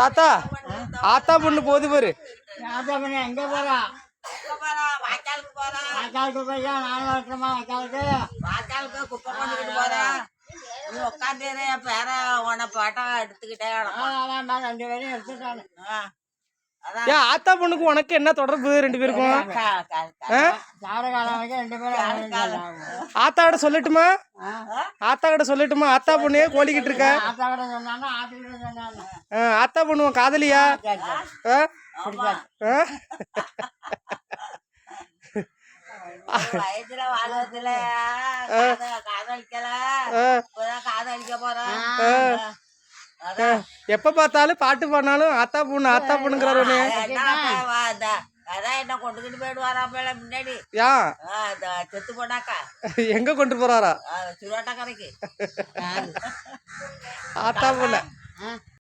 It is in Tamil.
தாத்தா ஆத்தா பொண்ணு போது பாரு. ஆத்தா பொண்ணு எங்க போறா? வாய்க்காலுக்கு போய்யா? 4 வருஷமா வாய்க்காலுக்கு குப்பை கொண்டுக்கிட்டு போறேன். நீ உட்காந்து என் பேர உன பாட்டம் எடுத்துக்கிட்டே 2 பேரையும் எடுத்துட்டானு. ஏன் ஆத்தா பொண்ணுக்கு உனக்கு என்ன தொடர்பு 2 பேருக்கும்? சாரகாலம் வரைக்கும் 2 பேரும். ஆத்தாவோட சொல்லட்டுமா? ஆத்தாவோட சொல்லட்டுமா? ஆத்தா பொண்ணே கோழிக்கிட்டு இருக்க. ஆத்தா கூட சொன்னாங்க, ஆத்திக்கிட்ட சொன்னாங்க. ஆத்தா பொண்ணு உன் காதலியா? வயசுல வாழ்வதுல காதலிக்கல, காதலிக்க போறேன். எப்ப பார்த்தாலும் பாட்டு பாடினாலும் ஆத்தா பொண்ணுங்கிறாரு. அதான் என்ன கொண்டுகிட்டு போயிடுவாரா முன்னாடி. செத்து போனாக்கா எங்க கொண்டு போறாரா? சுரோட்டா கரைக்கு ஆத்தா பொண்ணு.